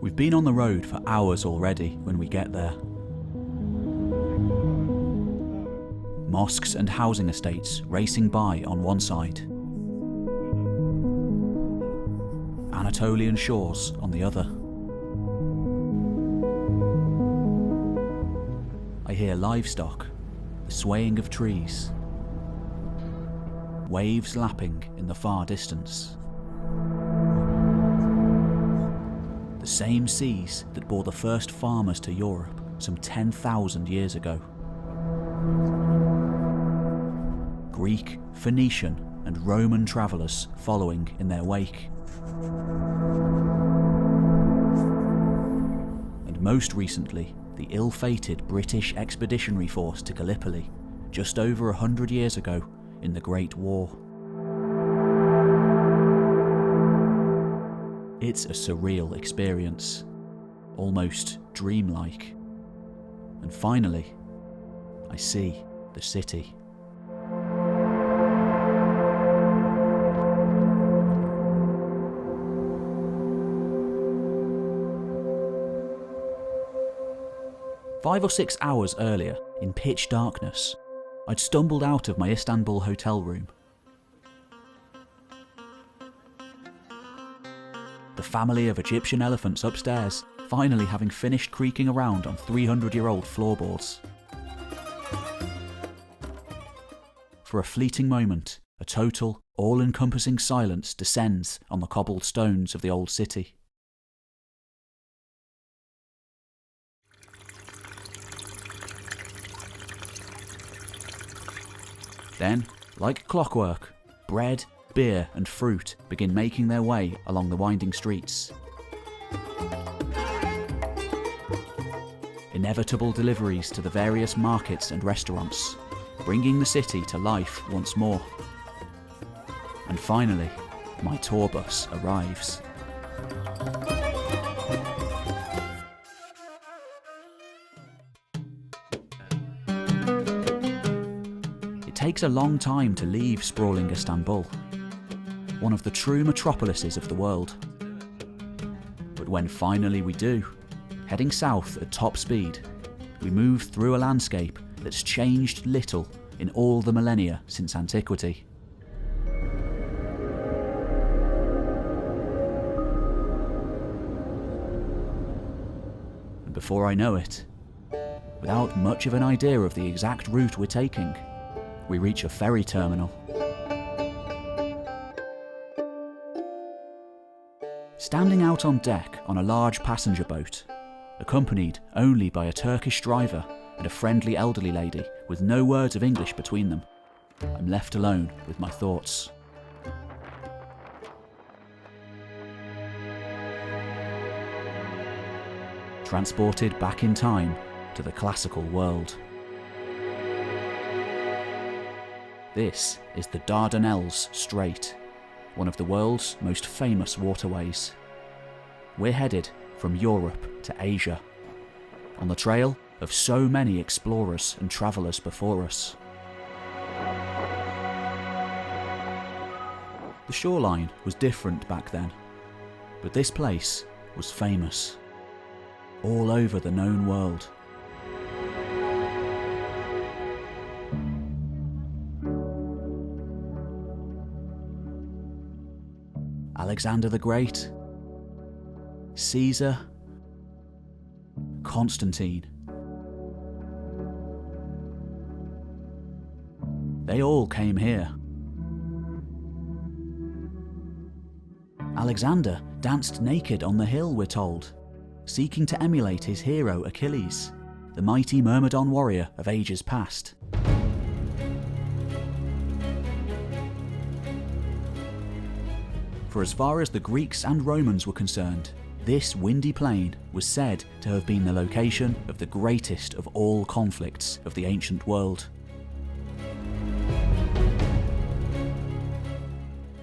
We've been on the road for hours already when we get there. Mosques and housing estates racing by on one side. Anatolian shores on the other. I hear livestock, the swaying of trees, waves lapping in the far distance. The same seas that bore the first farmers to Europe some 10,000 years ago. Greek, Phoenician, and Roman travellers following in their wake. And most recently, the ill-fated British Expeditionary Force to Gallipoli, just over 100 years ago in the Great War. It's a surreal experience, almost dreamlike. And finally, I see the city. Five or 6 hours earlier, in pitch darkness, I'd stumbled out of my Istanbul hotel room. The family of Egyptian elephants upstairs, finally having finished creaking around on 300-year-old floorboards. For a fleeting moment, a total, all-encompassing silence descends on the cobbled stones of the old city. Then, like clockwork, bread, beer and fruit begin making their way along the winding streets. Inevitable deliveries to the various markets and restaurants, bringing the city to life once more. And finally, my tour bus arrives. It takes a long time to leave sprawling Istanbul, one of the true metropolises of the world. But when finally we do, heading south at top speed, we move through a landscape that's changed little in all the millennia since antiquity. And before I know it, without much of an idea of the exact route we're taking, we reach a ferry terminal. Standing out on deck on a large passenger boat, accompanied only by a Turkish driver and a friendly elderly lady with no words of English between them, I'm left alone with my thoughts. Transported back in time to the classical world. This is the Dardanelles Strait, one of the world's most famous waterways. We're headed from Europe to Asia, on the trail of so many explorers and travellers before us. The shoreline was different back then, but this place was famous, all over the known world. Alexander the Great, Caesar, Constantine. They all came here. Alexander danced naked on the hill, we're told, seeking to emulate his hero Achilles, the mighty Myrmidon warrior of ages past. For as far as the Greeks and Romans were concerned, this windy plain was said to have been the location of the greatest of all conflicts of the ancient world.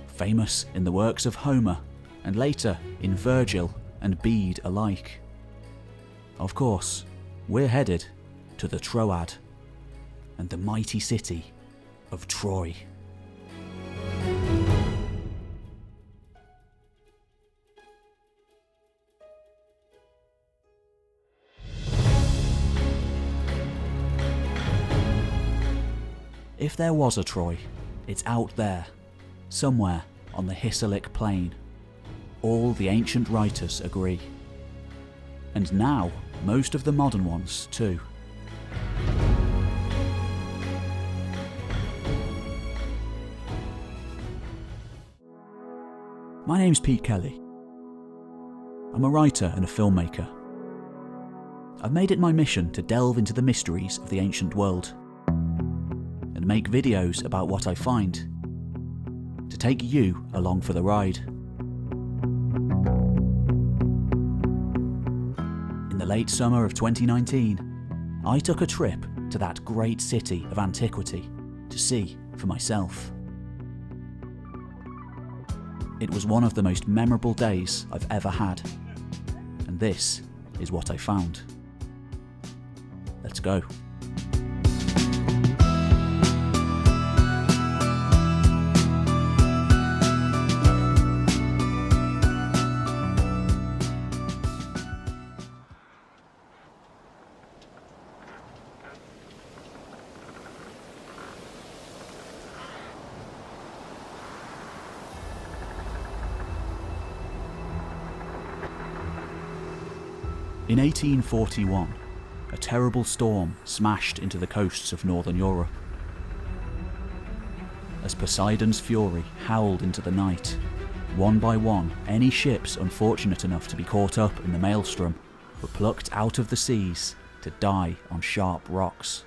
Famous in the works of Homer, and later in Virgil and Bede alike. Of course, we're headed to the Troad and the mighty city of Troy. If there was a Troy, it's out there, somewhere on the Hissarlik plain. All the ancient writers agree. And now, most of the modern ones too. My name's Pete Kelly. I'm a writer and a filmmaker. I've made it my mission to delve into the mysteries of the ancient world and make videos about what I find, to take you along for the ride. In the late summer of 2019, I took a trip to that great city of antiquity to see for myself. It was one of the most memorable days I've ever had, and this is what I found. Let's go. In 1841, a terrible storm smashed into the coasts of northern Europe. As Poseidon's fury howled into the night, one by one, any ships unfortunate enough to be caught up in the maelstrom were plucked out of the seas to die on sharp rocks.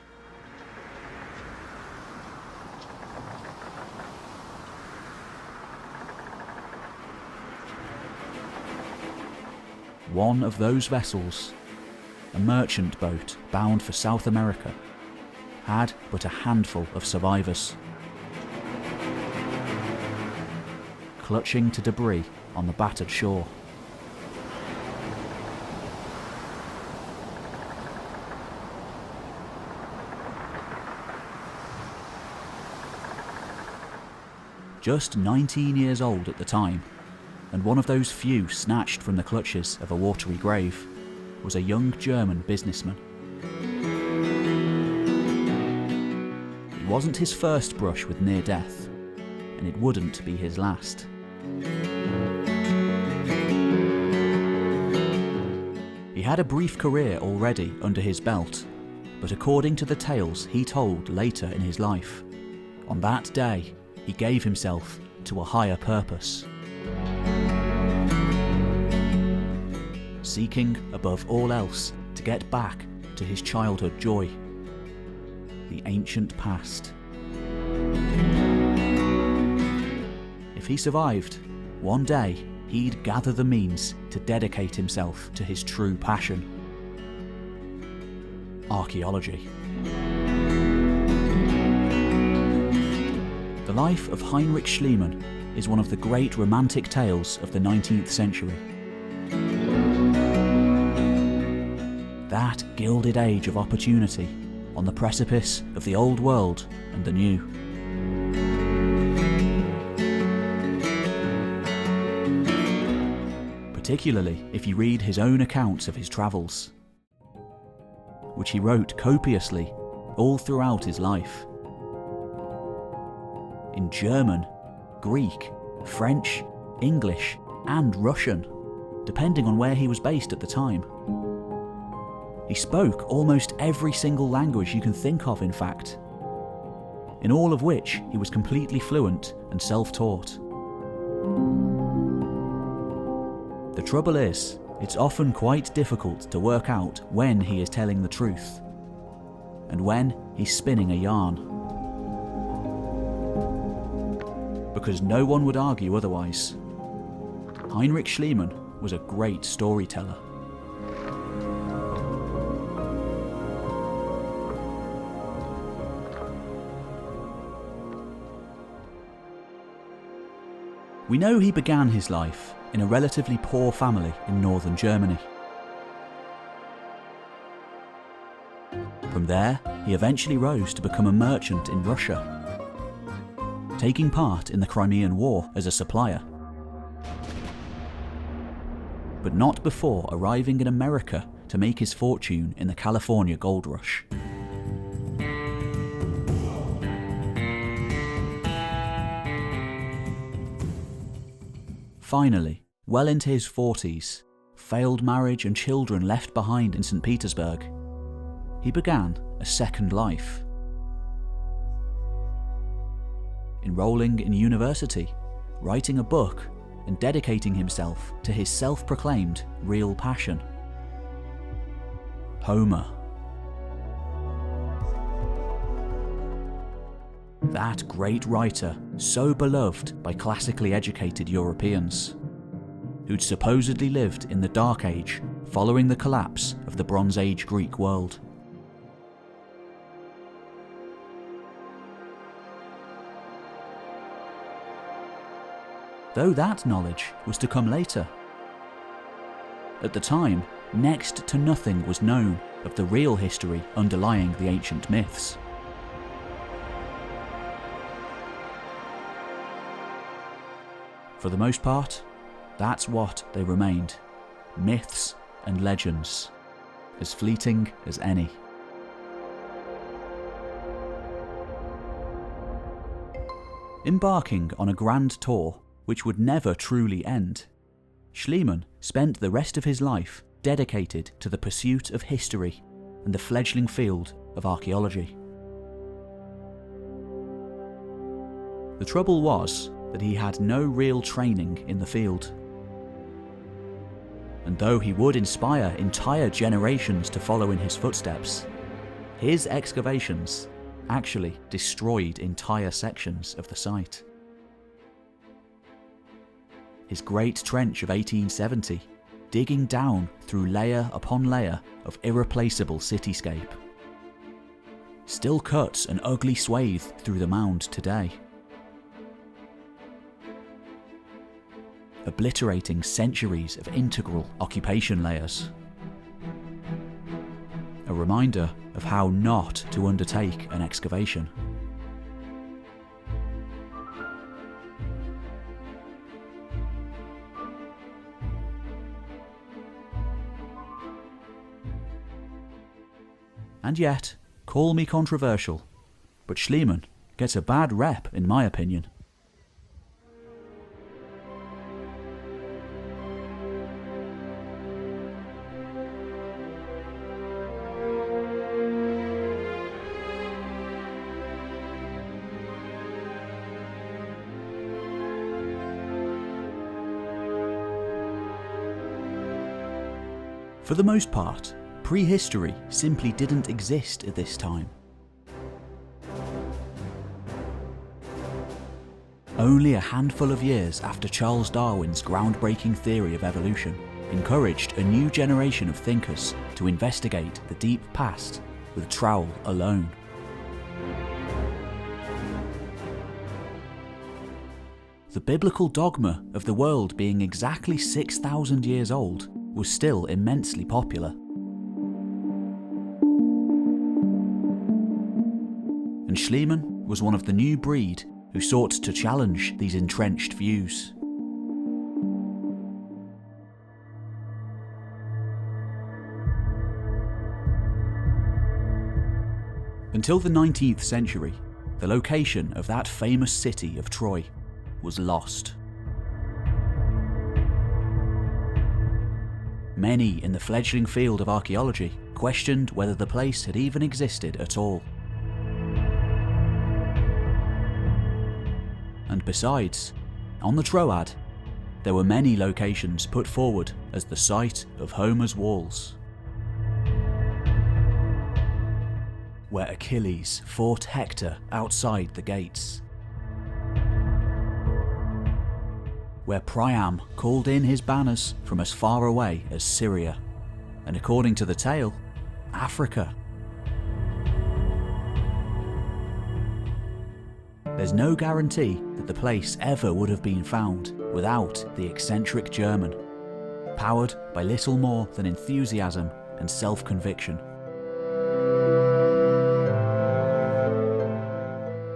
One of those vessels, a merchant boat bound for South America, had but a handful of survivors. Clutching to debris on the battered shore. Just 19 years old at the time, and one of those few snatched from the clutches of a watery grave, was a young German businessman. It wasn't his first brush with near death, and it wouldn't be his last. He had a brief career already under his belt, but according to the tales he told later in his life, on that day he gave himself to a higher purpose. Seeking, above all else, to get back to his childhood joy, the ancient past. If he survived, one day he'd gather the means to dedicate himself to his true passion: archaeology. The life of Heinrich Schliemann is one of the great romantic tales of the 19th century. That Gilded Age of opportunity on the precipice of the old world and the new. Particularly if you read his own accounts of his travels, which he wrote copiously all throughout his life. In German, Greek, French, English, and Russian, depending on where he was based at the time. He spoke almost every single language you can think of, in fact, in all of which he was completely fluent and self-taught. The trouble is, it's often quite difficult to work out when he is telling the truth, and when he's spinning a yarn. Because no one would argue otherwise. Heinrich Schliemann was a great storyteller. We know he began his life in a relatively poor family in northern Germany. From there, he eventually rose to become a merchant in Russia, taking part in the Crimean War as a supplier. But not before arriving in America to make his fortune in the California gold rush. Finally, well into his 40s, failed marriage and children left behind in St. Petersburg, he began a second life. Enrolling in university, writing a book, and dedicating himself to his self-proclaimed real passion: Homer. That great writer, so beloved by classically educated Europeans, who'd supposedly lived in the Dark Age following the collapse of the Bronze Age Greek world. Though that knowledge was to come later. At the time, next to nothing was known of the real history underlying the ancient myths. For the most part, that's what they remained: myths and legends, as fleeting as any. Embarking on a grand tour which would never truly end, Schliemann spent the rest of his life dedicated to the pursuit of history and the fledgling field of archaeology. The trouble was that he had no real training in the field. And though he would inspire entire generations to follow in his footsteps, his excavations actually destroyed entire sections of the site. His Great Trench of 1870, digging down through layer upon layer of irreplaceable cityscape, still cuts an ugly swathe through the mound today, obliterating centuries of integral occupation layers. A reminder of how not to undertake an excavation. And yet, call me controversial, but Schliemann gets a bad rep in my opinion. For the most part, prehistory simply didn't exist at this time. Only a handful of years after Charles Darwin's groundbreaking theory of evolution encouraged a new generation of thinkers to investigate the deep past with trowel alone. The biblical dogma of the world being exactly 6,000 years old was still immensely popular. And Schliemann was one of the new breed who sought to challenge these entrenched views. Until the 19th century, the location of that famous city of Troy was lost. Many in the fledgling field of archaeology questioned whether the place had even existed at all. And besides, on the Troad, there were many locations put forward as the site of Homer's walls, where Achilles fought Hector outside the gates, where Priam called in his banners from as far away as Syria, and according to the tale, Africa. There's no guarantee that the place ever would have been found without the eccentric German, powered by little more than enthusiasm and self-conviction.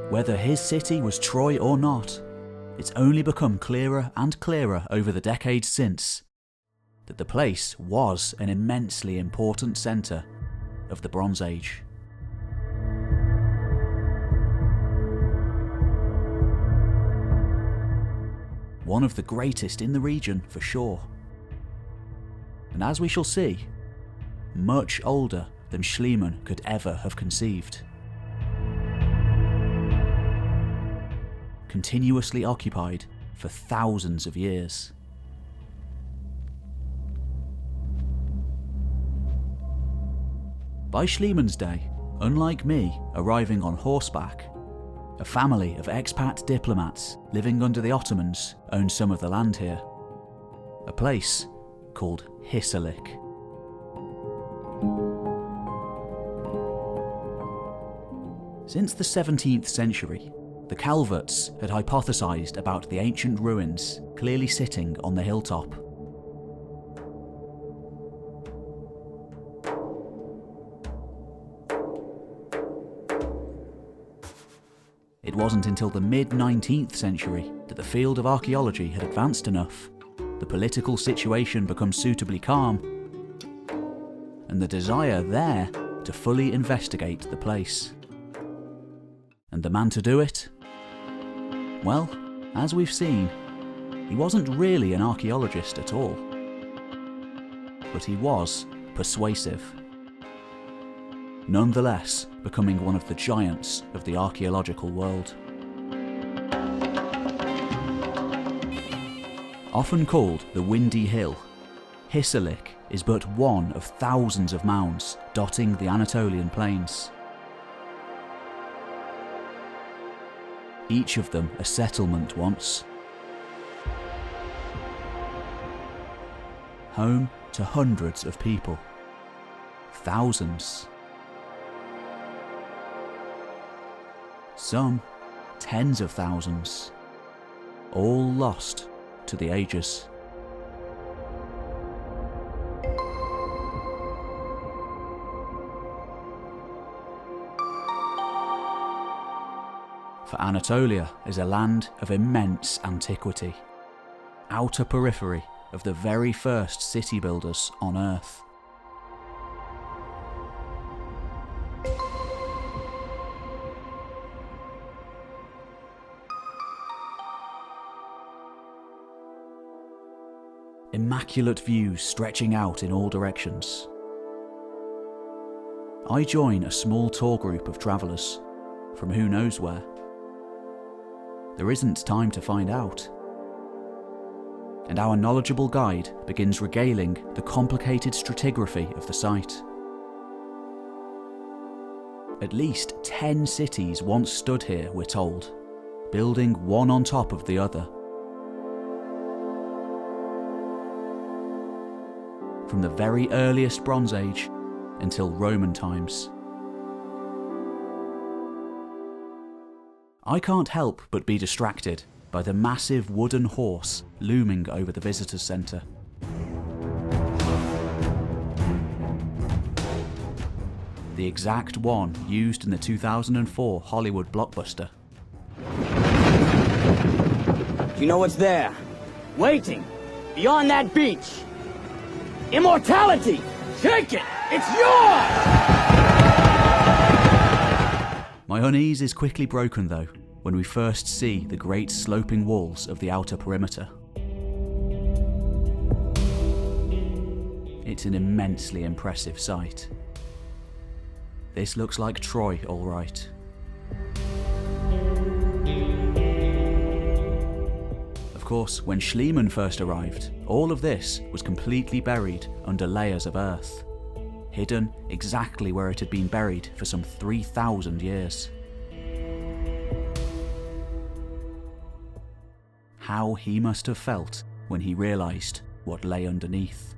Whether his city was Troy or not, it's only become clearer and clearer over the decades since that the place was an immensely important centre of the Bronze Age. one of the greatest in the region for sure. And as we shall see, much older than Schliemann could ever have conceived. Continuously occupied for thousands of years. By Schliemann's day, unlike me arriving on horseback, a family of expat diplomats living under the Ottomans owned some of the land here. A place called Hissarlik. Since the 17th century, the Calverts had hypothesised about the ancient ruins clearly sitting on the hilltop. It wasn't until the mid-19th century that the field of archaeology had advanced enough, the political situation become suitably calm, and the desire there to fully investigate the place. And the man to do it? Well, as we've seen, he wasn't really an archaeologist at all. But he was persuasive. Nonetheless, becoming one of the giants of the archaeological world. Often called the Windy Hill, Hissarlik is but one of thousands of mounds dotting the Anatolian plains. Each of them a settlement once. Home to hundreds of people. Thousands. Some tens of thousands. All lost to the ages. For Anatolia is a land of immense antiquity, outer periphery of the very first city builders on Earth. Immaculate views stretching out in all directions. I join a small tour group of travellers, from who knows where. There isn't time to find out. And our knowledgeable guide begins regaling the complicated stratigraphy of the site. At least 10 cities once stood here, we're told, building one on top of the other. From the very earliest Bronze Age until Roman times. I can't help but be distracted by the massive wooden horse looming over the visitors centre. The exact one used in the 2004 Hollywood blockbuster. You know what's there? Waiting, beyond that beach. Immortality! Take it! It's yours! My unease is quickly broken though, when we first see the great sloping walls of the outer perimeter. It's an immensely impressive sight. This looks like Troy, all right. Of course, when Schliemann first arrived, all of this was completely buried under layers of earth, hidden exactly where it had been buried for some 3,000 years. How he must have felt when he realised what lay underneath.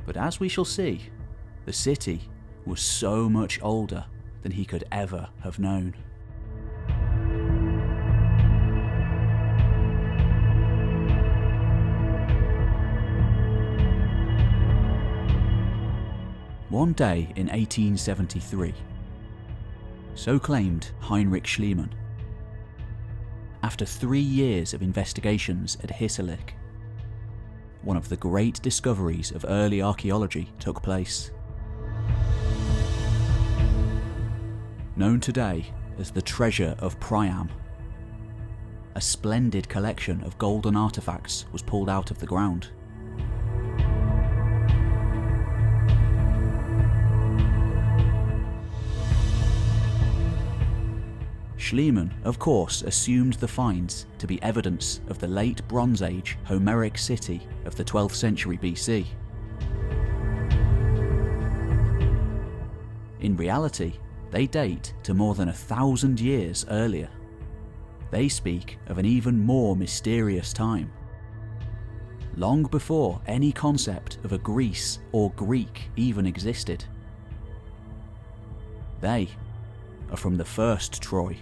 But as we shall see, the city was so much older than he could ever have known. One day in 1873, so claimed Heinrich Schliemann. After 3 years of investigations at Hissarlik, one of the great discoveries of early archaeology took place. known today as the Treasure of Priam. A splendid collection of golden artifacts was pulled out of the ground. Schliemann, of course, assumed the finds to be evidence of the late Bronze Age Homeric city of the 12th century BC. In reality, they date to more than 1,000 years earlier. They speak of an even more mysterious time, long before any concept of a Greece or Greek even existed. They are from the first Troy.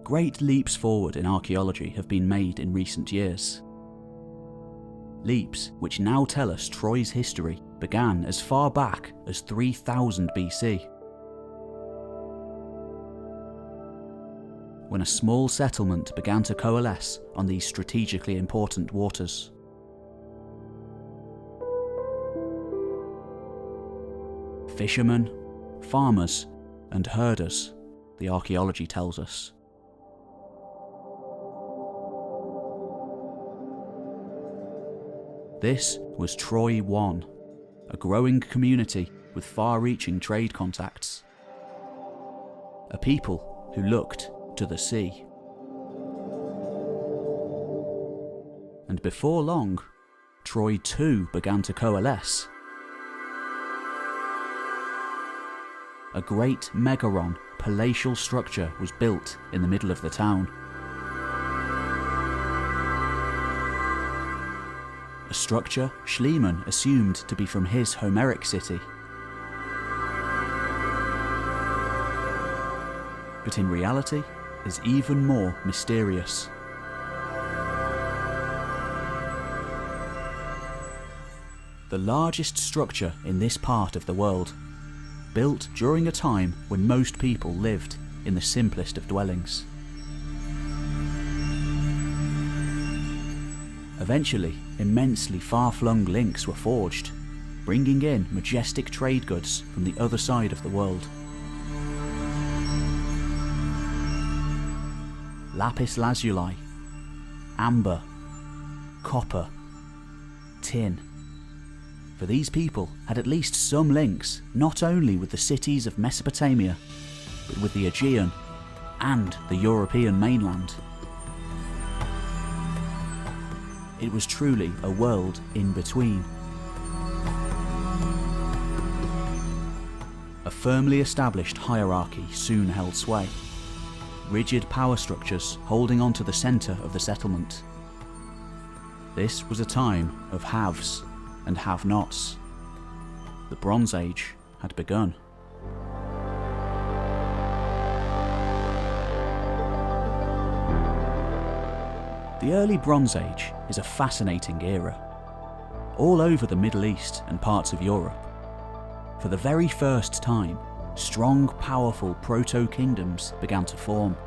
Great leaps forward in archaeology have been made in recent years. Leaps which now tell us Troy's history began as far back as 3000 BC. When a small settlement began to coalesce on these strategically important waters. Fishermen, farmers, and herders, the archaeology tells us. This was Troy I, a growing community with far-reaching trade contacts. A people who looked to the sea. And before long, Troy too began to coalesce. A great megaron palatial structure was built in the middle of the town. A structure Schliemann assumed to be from his Homeric city. But in reality, is even more mysterious. The largest structure in this part of the world, built during a time when most people lived in the simplest of dwellings. Eventually, immensely far-flung links were forged, bringing in majestic trade goods from the other side of the world. Lapis lazuli, amber, copper, tin. For these people had at least some links not only with the cities of Mesopotamia, but with the Aegean and the European mainland. It was truly a world in between. A firmly established hierarchy soon held sway. Rigid power structures holding on to the centre of the settlement. This was a time of haves and have-nots. The Bronze Age had begun. The early Bronze Age is a fascinating era. All over the Middle East and parts of Europe, for the very first time, strong, powerful proto-kingdoms began to form,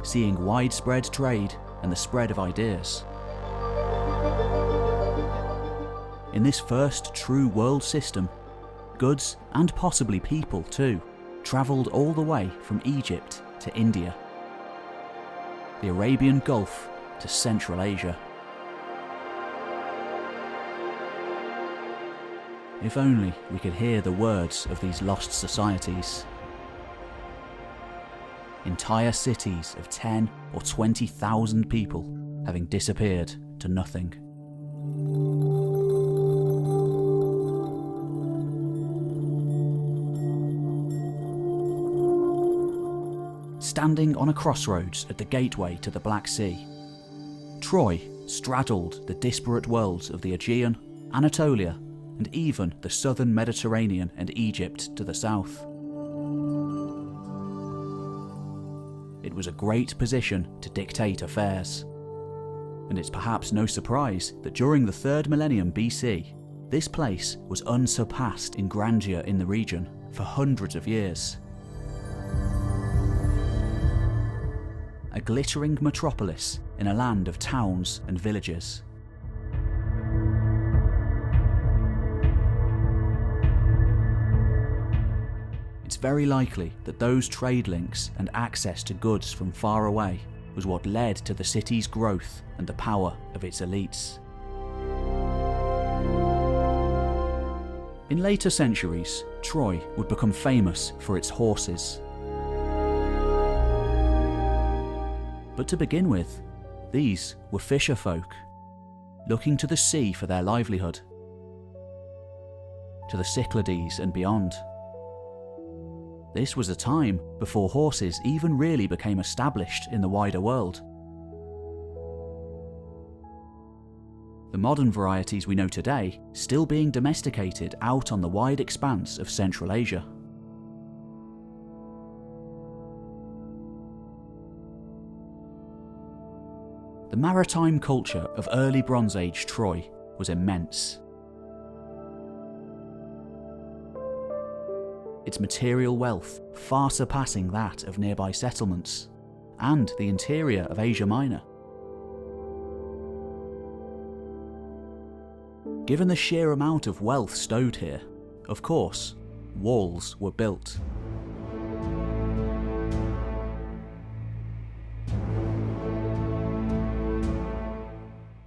seeing widespread trade and the spread of ideas. In this first true world system, goods, and possibly people too, travelled all the way from Egypt to India, the Arabian Gulf to Central Asia. If only we could hear the words of these lost societies. Entire cities of 10 or 20,000 people having disappeared to nothing. Standing on a crossroads at the gateway to the Black Sea, Troy straddled the disparate worlds of the Aegean, Anatolia, and even the southern Mediterranean and Egypt to the south. It was a great position to dictate affairs, and it's perhaps no surprise that during the 3rd millennium BC, this place was unsurpassed in grandeur in the region for hundreds of years. a glittering metropolis in a land of towns and villages. It's very likely that those trade links and access to goods from far away was what led to the city's growth and the power of its elites. In later centuries, Troy would become famous for its horses. But to begin with, these were fisher folk, looking to the sea for their livelihood, to the Cyclades and beyond. This was a time before horses even really became established in the wider world. The modern varieties we know today still being domesticated out on the wide expanse of Central Asia. The maritime culture of early Bronze Age Troy was immense. Its material wealth far surpassing that of nearby settlements, and the interior of Asia Minor. Given the sheer amount of wealth stowed here, of course, walls were built.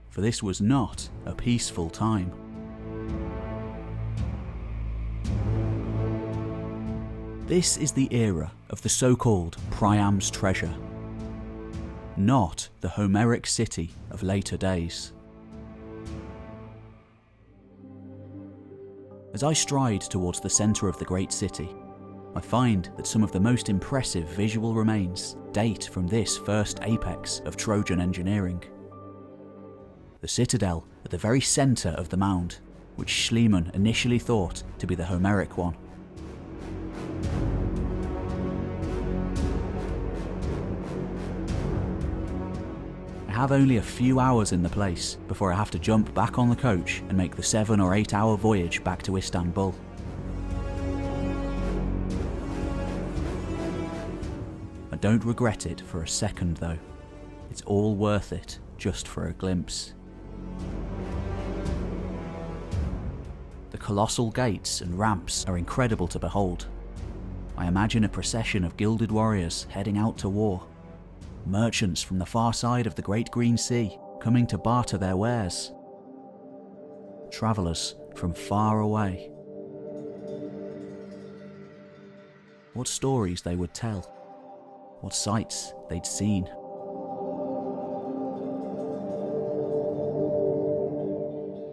For this was not a peaceful time. This is the era of the so-called Priam's treasure, not the Homeric city of later days. As I stride towards the centre of the great city, I find that some of the most impressive visual remains date from this first apex of Trojan engineering. The citadel at the very centre of the mound, which Schliemann initially thought to be the Homeric one. I have only a few hours in the place before I have to jump back on the coach and make the 7 or 8 hour voyage back to Istanbul. I don't regret it for a second though. It's all worth it just for a glimpse. The colossal gates and ramps are incredible to behold. I imagine a procession of gilded warriors heading out to war. Merchants from the far side of the Great Green Sea coming to barter their wares. Travellers from far away. What stories they would tell. What sights they'd seen.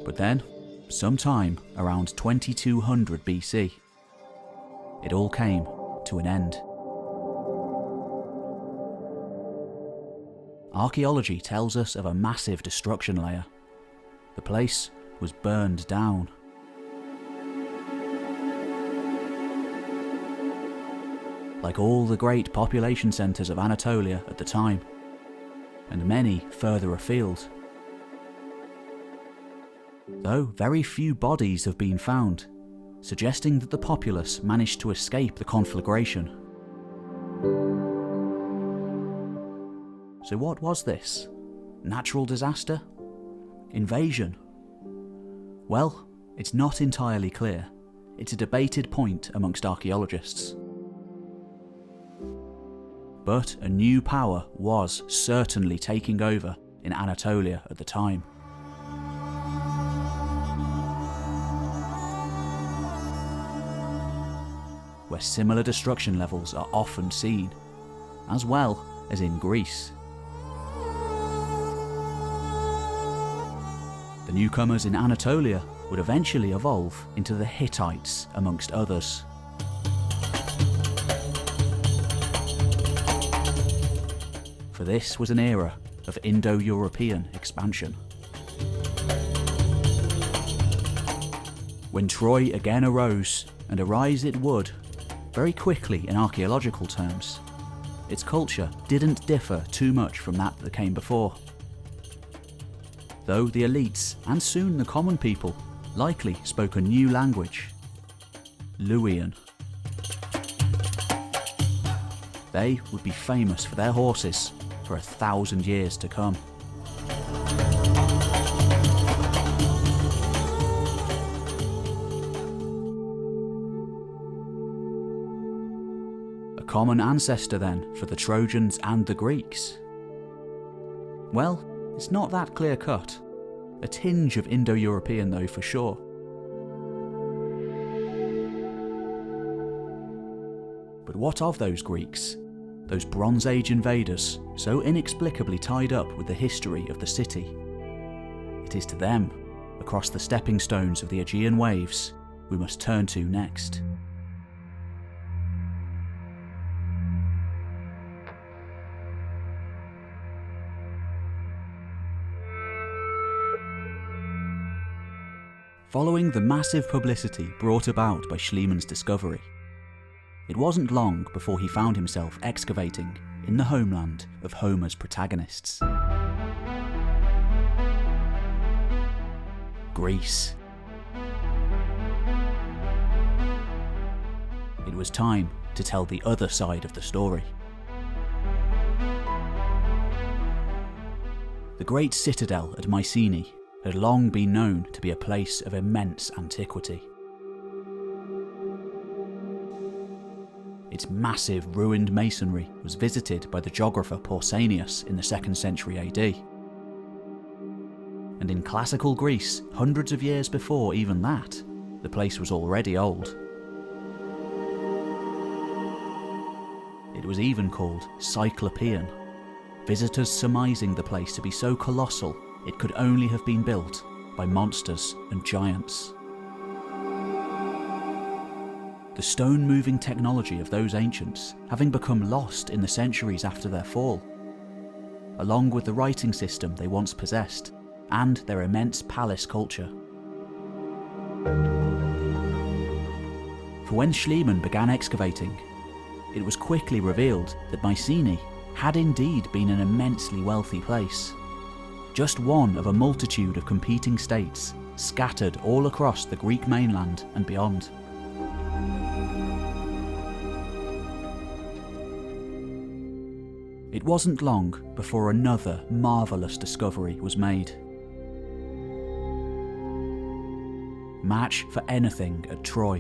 But then, sometime around 2200 BC, it all came to an end. Archaeology tells us of a massive destruction layer. The place was burned down. Like all the great population centres of Anatolia at the time, and many further afield. Though very few bodies have been found, suggesting that the populace managed to escape the conflagration. So what was this? Natural disaster? Invasion? Well, it's not entirely clear. It's a debated point amongst archaeologists. But a new power was certainly taking over in Anatolia at the time. Where similar destruction levels are often seen, as well as in Greece. The newcomers in Anatolia would eventually evolve into the Hittites, amongst others. For this was an era of Indo-European expansion. When Troy again arose, and arise it would, very quickly in archaeological terms, its culture didn't differ too much from that came before. Though the elites, and soon the common people, likely spoke a new language, Luwian. They would be famous for their horses, for 1,000 years to come. A common ancestor then for the Trojans and the Greeks? Well, it's not that clear-cut. A tinge of Indo-European though for sure. But what of those Greeks? Those Bronze Age invaders, so inexplicably tied up with the history of the city? It is to them, across the stepping stones of the Aegean waves, we must turn to next. Following the massive publicity brought about by Schliemann's discovery, it wasn't long before he found himself excavating in the homeland of Homer's protagonists. Greece. It was time to tell the other side of the story. The great citadel at Mycenae had long been known to be a place of immense antiquity. Its massive ruined masonry was visited by the geographer Pausanias in the 2nd century AD. And in classical Greece, hundreds of years before even that, the place was already old. It was even called Cyclopean, visitors surmising the place to be so colossal it could only have been built by monsters and giants. The stone-moving technology of those ancients having become lost in the centuries after their fall, along with the writing system they once possessed, and their immense palace culture. For when Schliemann began excavating, it was quickly revealed that Mycenae had indeed been an immensely wealthy place, just one of a multitude of competing states scattered all across the Greek mainland and beyond. It wasn't long before another marvellous discovery was made. Match for anything at Troy.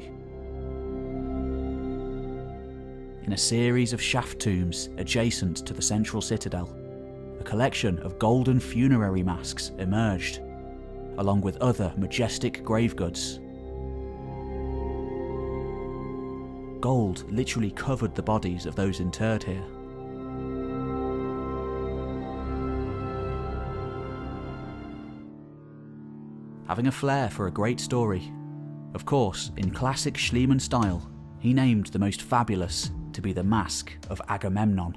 In a series of shaft tombs adjacent to the central citadel, a collection of golden funerary masks emerged, along with other majestic grave goods. Gold literally covered the bodies of those interred here. Having a flair for a great story, of course, in classic Schliemann style, he named the most fabulous to be the Mask of Agamemnon.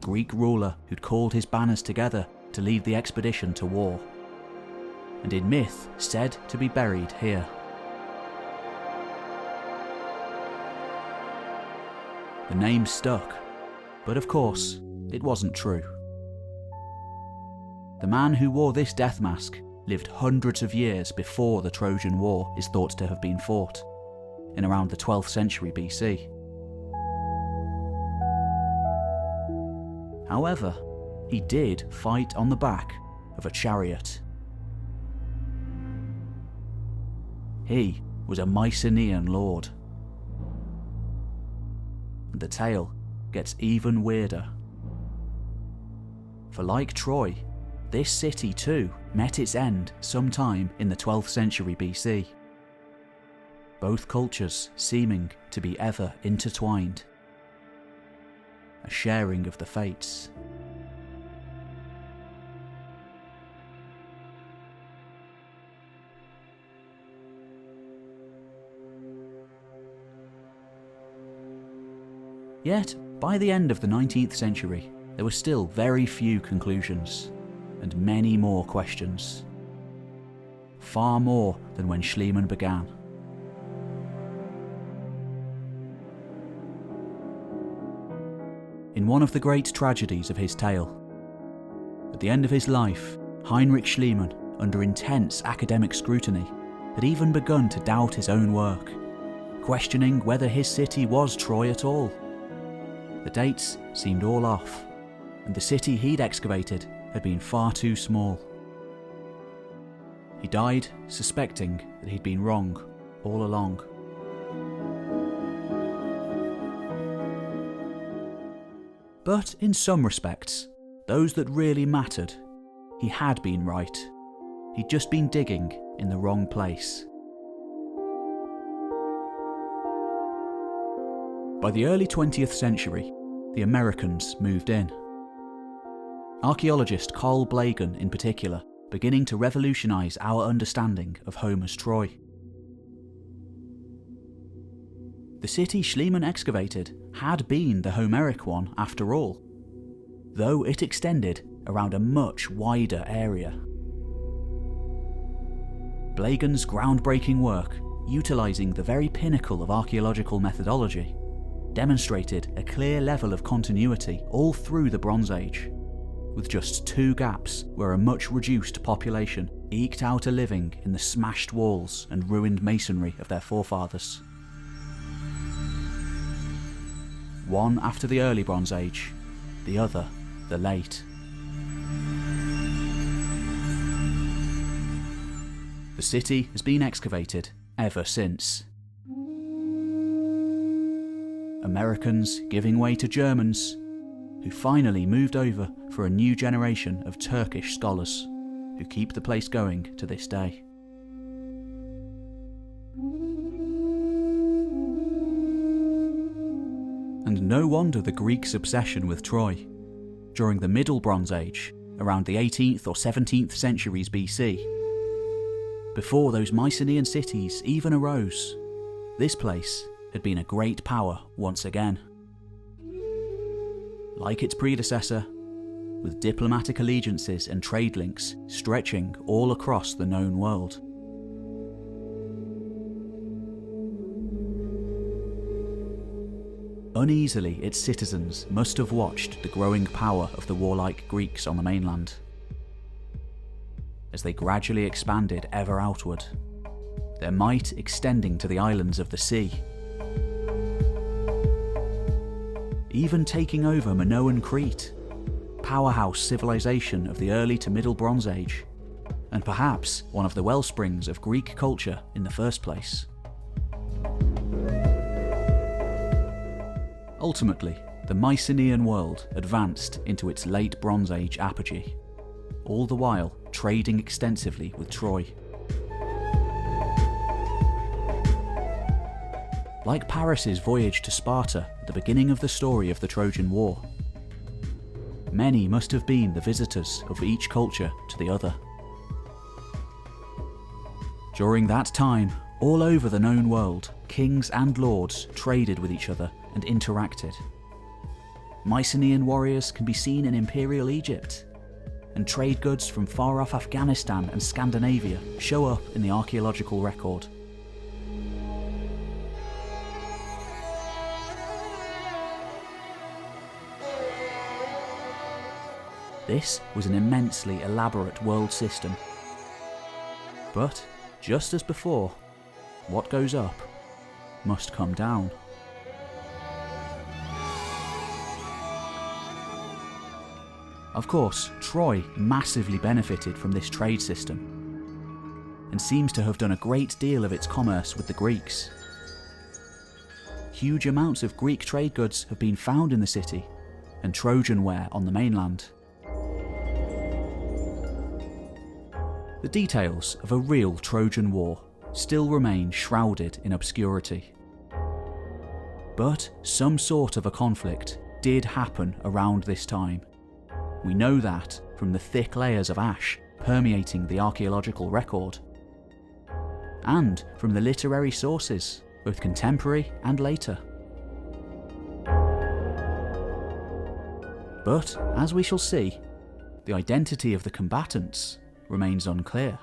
Greek ruler who'd called his banners together to lead the expedition to war, and in myth said to be buried here. The name stuck, but of course, it wasn't true. The man who wore this death mask lived hundreds of years before the Trojan War is thought to have been fought, in around the 12th century BC. However, he did fight on the back of a chariot. He was a Mycenaean lord. And the tale gets even weirder. For like Troy, this city too met its end sometime in the 12th century BC. Both cultures seeming to be ever intertwined. A sharing of the fates. Yet, by the end of the 19th century, there were still very few conclusions, and many more questions. Far more than when Schliemann began. In one of the great tragedies of his tale, at the end of his life, Heinrich Schliemann, under intense academic scrutiny, had even begun to doubt his own work, questioning whether his city was Troy at all, The dates seemed all off, and the city he'd excavated had been far too small. He died suspecting that he'd been wrong all along. But in some respects, those that really mattered, he had been right. He'd just been digging in the wrong place. By the early 20th century, the Americans moved in. Archaeologist Carl Blagan, in particular, beginning to revolutionise our understanding of Homer's Troy. The city Schliemann excavated had been the Homeric one after all, though it extended around a much wider area. Blagan's groundbreaking work, utilising the very pinnacle of archaeological methodology, demonstrated a clear level of continuity all through the Bronze Age, with just two gaps where a much reduced population eked out a living in the smashed walls and ruined masonry of their forefathers. One after the early Bronze Age, the other the late. The city has been excavated ever since. Americans giving way to Germans, who finally moved over for a new generation of Turkish scholars, who keep the place going to this day. And no wonder the Greeks' obsession with Troy. During the Middle Bronze Age, around the 18th or 17th centuries BC, before those Mycenaean cities even arose, this place had been a great power once again. Like its predecessor, with diplomatic allegiances and trade links stretching all across the known world. Uneasily, its citizens must have watched the growing power of the warlike Greeks on the mainland, as they gradually expanded ever outward, their might extending to the islands of the sea, even taking over Minoan Crete, powerhouse civilization of the early to middle Bronze Age, and perhaps one of the wellsprings of Greek culture in the first place. Ultimately, the Mycenaean world advanced into its late Bronze Age apogee, all the while trading extensively with Troy. Like Paris's voyage to Sparta at the beginning of the story of the Trojan War, many must have been the visitors of each culture to the other. During that time, all over the known world, kings and lords traded with each other and interacted. Mycenaean warriors can be seen in Imperial Egypt, and trade goods from far-off Afghanistan and Scandinavia show up in the archaeological record. This was an immensely elaborate world system. But, just as before, what goes up must come down. Of course, Troy massively benefited from this trade system, and seems to have done a great deal of its commerce with the Greeks. Huge amounts of Greek trade goods have been found in the city, and Trojan ware on the mainland. The details of a real Trojan War still remain shrouded in obscurity. But some sort of a conflict did happen around this time. We know that from the thick layers of ash permeating the archaeological record, and from the literary sources, both contemporary and later. But, as we shall see, the identity of the combatants remains unclear.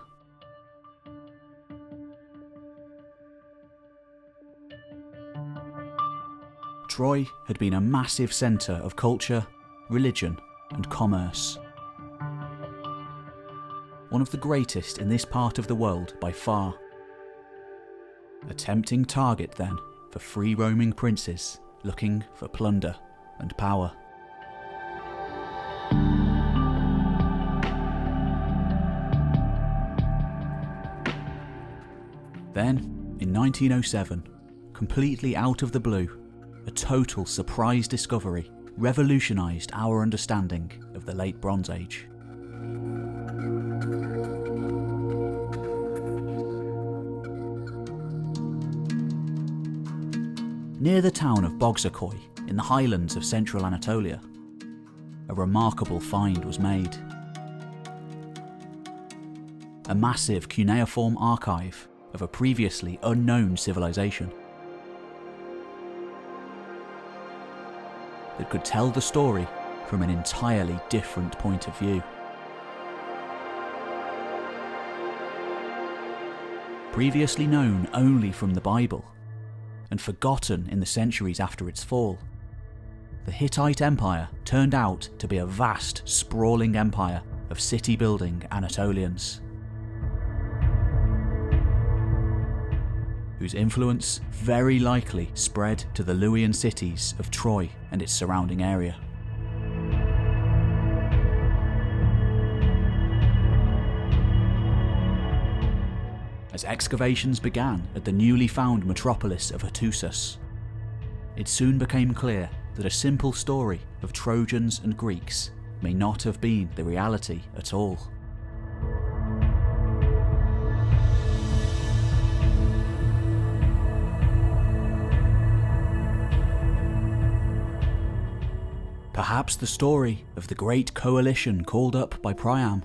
Troy had been a massive centre of culture, religion, and commerce. One of the greatest in this part of the world by far. A tempting target then for free-roaming princes looking for plunder and power. Then, in 1907, completely out of the blue, a total surprise discovery revolutionised our understanding of the Late Bronze Age. Near the town of Bogzakoy, in the highlands of central Anatolia, a remarkable find was made. A massive cuneiform archive of a previously unknown civilization that could tell the story from an entirely different point of view. Previously known only from the Bible, and forgotten in the centuries after its fall, the Hittite Empire turned out to be a vast, sprawling empire of city-building Anatolians, whose influence very likely spread to the Luwian cities of Troy and its surrounding area. As excavations began at the newly found metropolis of Hattusis, it soon became clear that a simple story of Trojans and Greeks may not have been the reality at all. Perhaps the story of the great coalition called up by Priam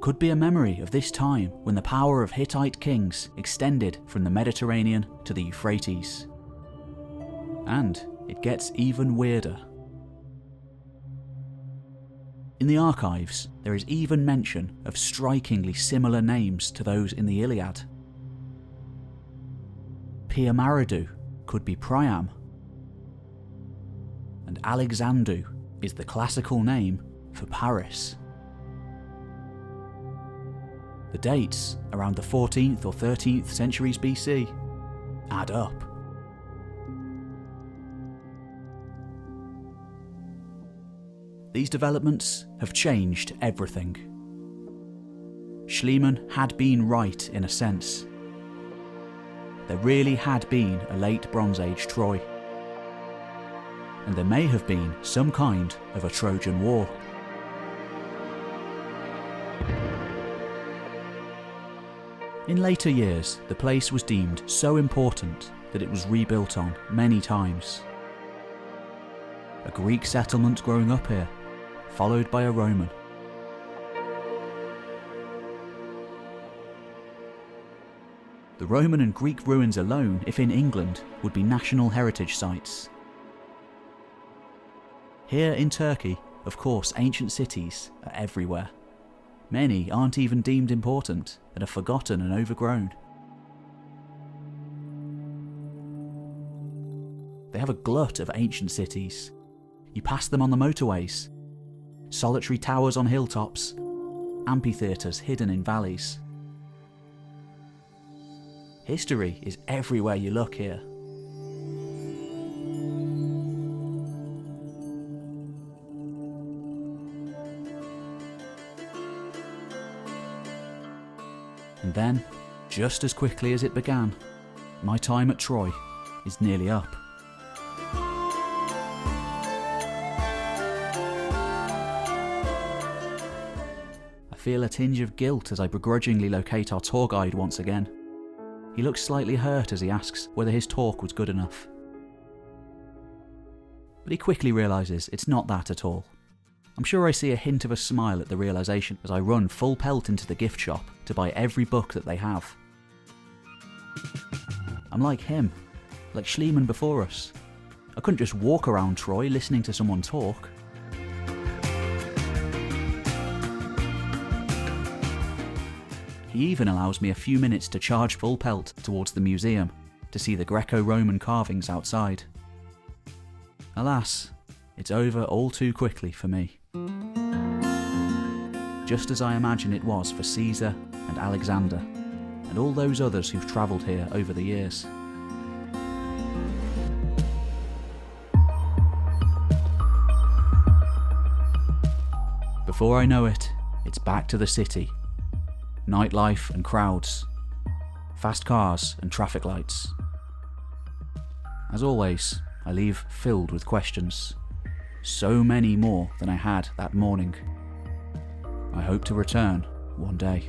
could be a memory of this time when the power of Hittite kings extended from the Mediterranean to the Euphrates. And it gets even weirder. In the archives, there is even mention of strikingly similar names to those in the Iliad. Piamaridou could be Priam, and Alexandru is the classical name for Paris. The dates, around the 14th or 13th centuries BC, add up. These developments have changed everything. Schliemann had been right in a sense. There really had been a late Bronze Age Troy. And there may have been some kind of a Trojan War. In later years, the place was deemed so important that it was rebuilt on many times. A Greek settlement growing up here, followed by a Roman. The Roman and Greek ruins alone, if in England, would be national heritage sites. Here in Turkey, of course, ancient cities are everywhere. Many aren't even deemed important and are forgotten and overgrown. They have a glut of ancient cities. You pass them on the motorways. Solitary towers on hilltops. Amphitheatres hidden in valleys. History is everywhere you look here. And then, just as quickly as it began, my time at Troy is nearly up. I feel a tinge of guilt as I begrudgingly locate our tour guide once again. He looks slightly hurt as he asks whether his talk was good enough. But he quickly realises it's not that at all. I'm sure I see a hint of a smile at the realisation as I run full pelt into the gift shop to buy every book that they have. I'm like him, like Schliemann before us. I couldn't just walk around Troy listening to someone talk. He even allows me a few minutes to charge full pelt towards the museum to see the Greco-Roman carvings outside. Alas, it's over all too quickly for me. Just as I imagine it was for Caesar and Alexander, and all those others who've travelled here over the years. Before I know it, it's back to the city. Nightlife and crowds. Fast cars and traffic lights. As always, I leave filled with questions. So many more than I had that morning. I hope to return one day.